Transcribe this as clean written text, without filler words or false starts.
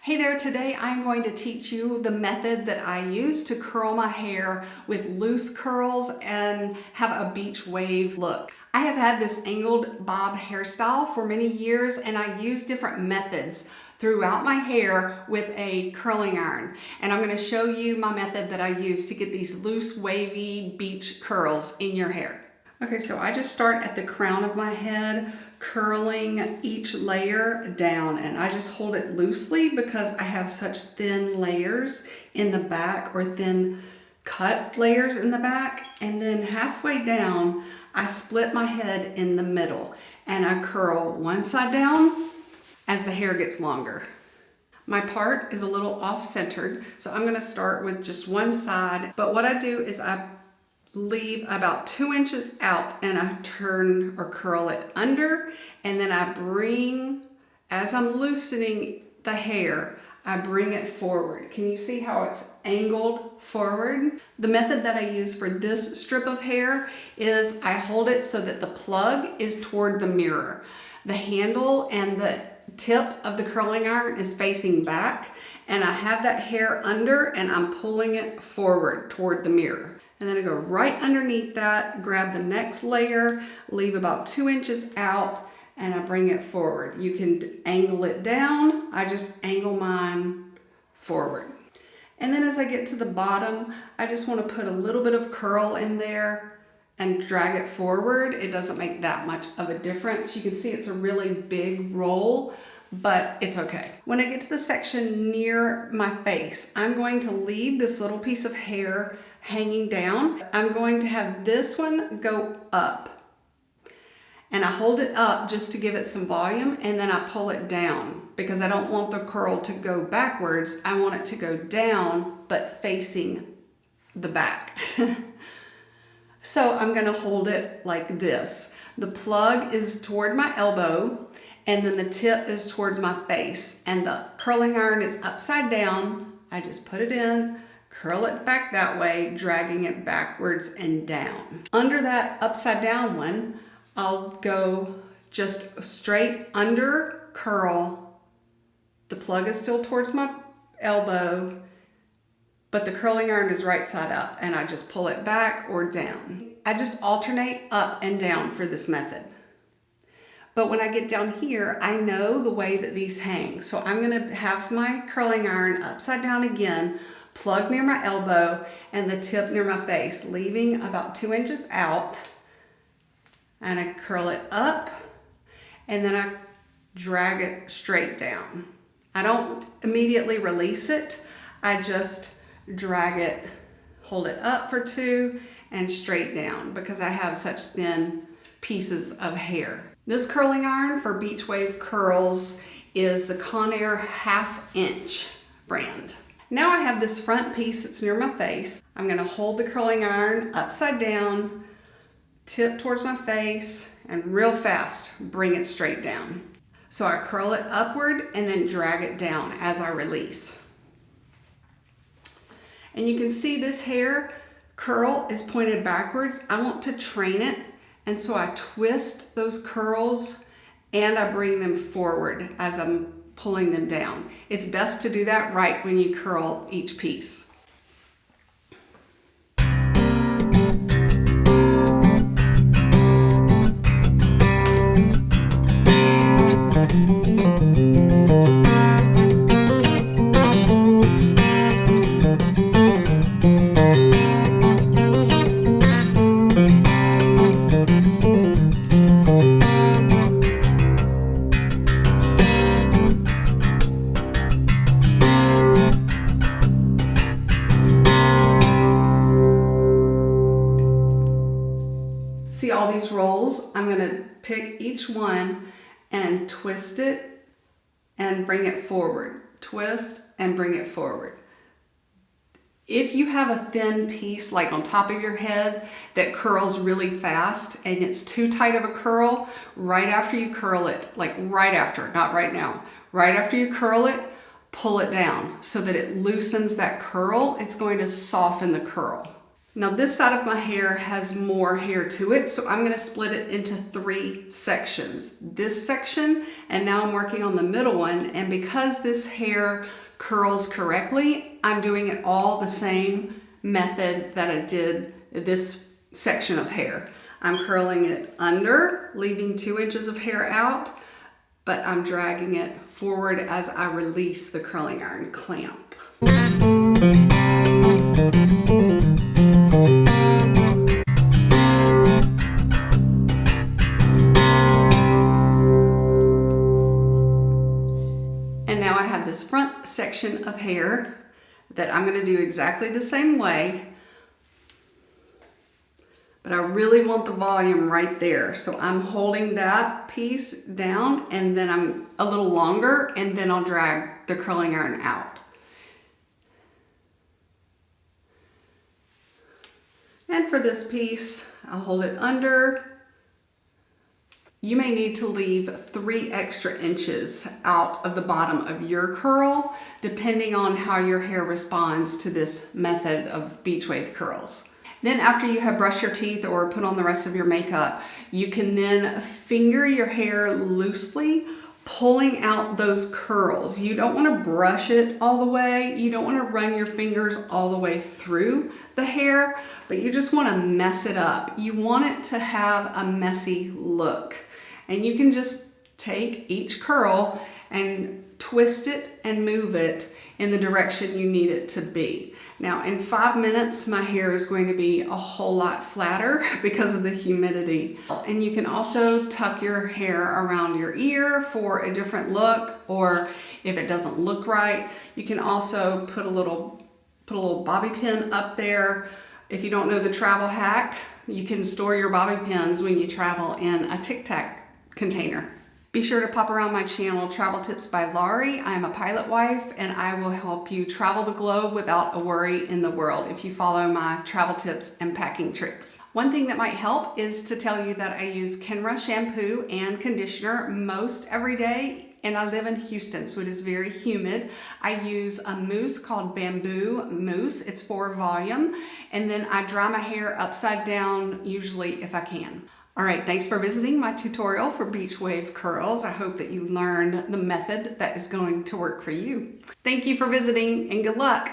Hey there, today I'm going to teach you the method that I use to curl my hair with loose curls and have a beach wave look. I have had this angled bob hairstyle for many years and I use different methods throughout my hair with a curling iron. And I'm going to show you my method that I use to get these loose wavy beach curls in your hair. Okay, so I just start at the crown of my head, curling each layer down, and I just hold it loosely because I have such thin layers in the back, or thin cut layers in the back. And then halfway down, I split my head in the middle and I curl one side down as the hair gets longer. My part is a little off-centered, so I'm gonna start with just one side. But what I do is I leave about 2 inches out and I turn or curl it under, and then I bring, as I'm loosening the hair, I bring it forward. Can you see how it's angled forward? The method that I use for this strip of hair is I hold it so that the plug is toward the mirror. The handle and the tip of the curling iron is facing back, and I have that hair under and I'm pulling it forward toward the mirror. And then I go right underneath that, grab the next layer, leave about 2 inches out, and I bring it forward. You can angle it down. I just angle mine forward. And then as I get to the bottom, I just want to put a little bit of curl in there and drag it forward. It doesn't make that much of a difference. You can see it's a really big roll, but it's okay. When I get to the section near my face, I'm going to leave this little piece of hair hanging down. I'm going to have this one go up, and I hold it up just to give it some volume, and then I pull it down because I don't want the curl to go backwards. I want it to go down but facing the back. So I'm going to hold it like this. The plug is toward my elbow, and then the tip is towards my face, and the curling iron is upside down. I just put it in, curl it back that way, dragging it backwards and down. Under that upside down one, I'll go just straight under, curl. The plug is still towards my elbow, but the curling iron is right side up, and I just pull it back or down. I just alternate up and down for this method. But when I get down here, I know the way that these hang. So I'm gonna have my curling iron upside down again, plug near my elbow, and the tip near my face, leaving about 2 inches out. And I curl it up, and then I drag it straight down. I don't immediately release it. I just drag it, hold it up for 2, and straight down because I have such thin pieces of hair. This curling iron for beach wave curls is the Conair 1/2 inch brand. Now I have this front piece that's near my face. I'm gonna hold the curling iron upside down, tip towards my face, and real fast bring it straight down. So I curl it upward and then drag it down as I release. And you can see this hair curl is pointed backwards. I want to train it, and so I twist those curls and I bring them forward as I'm pulling them down. It's best to do that right when you curl each piece. See all these rolls? I'm gonna pick each one and twist it and bring it forward. Twist and bring it forward. If you have a thin piece like on top of your head that curls really fast and it's too tight of a curl, right after you curl it, like right after, not right now, right after you curl it, pull it down so that it loosens that curl. It's going to soften the curl. Now this side of my hair has more hair to it, so I'm gonna split it into 3 sections. This section, and now I'm working on the middle one, and because this hair curls correctly, I'm doing it all the same method that I did this section of hair. I'm curling it under, leaving 2 inches of hair out, but I'm dragging it forward as I release the curling iron clamp. And now I have this front section of hair that I'm going to do exactly the same way, but I really want the volume right there. So I'm holding that piece down, and then I'm a little longer, and then I'll drag the curling iron out. And for this piece, I'll hold it under. You may need to leave 3 extra inches out of the bottom of your curl, depending on how your hair responds to this method of beach wave curls. Then after you have brushed your teeth or put on the rest of your makeup, you can then finger your hair loosely, pulling out those curls. You don't want to brush it all the way. You don't want to run your fingers all the way through the hair, but you just want to mess it up. You want it to have a messy look. And you can just take each curl and twist it and move it in the direction you need it to be. Now in 5 minutes, my hair is going to be a whole lot flatter because of the humidity. And you can also tuck your hair around your ear for a different look, or if it doesn't look right, you can also put a little bobby pin up there. If you don't know the travel hack, you can store your bobby pins when you travel in a Tic Tac container. Be sure to pop around my channel, Travel Tips by Laurie. I am a pilot wife, and I will help you travel the globe without a worry in the world if you follow my travel tips and packing tricks. One thing that might help is to tell you that I use Kenra shampoo and conditioner most every day, and I live in Houston, so it is very humid. I use a mousse called Bamboo Mousse. It's for volume, and then I dry my hair upside down, usually if I can. All right, thanks for visiting my tutorial for beach wave curls. I hope that you learned the method that is going to work for you. Thank you for visiting, and good luck.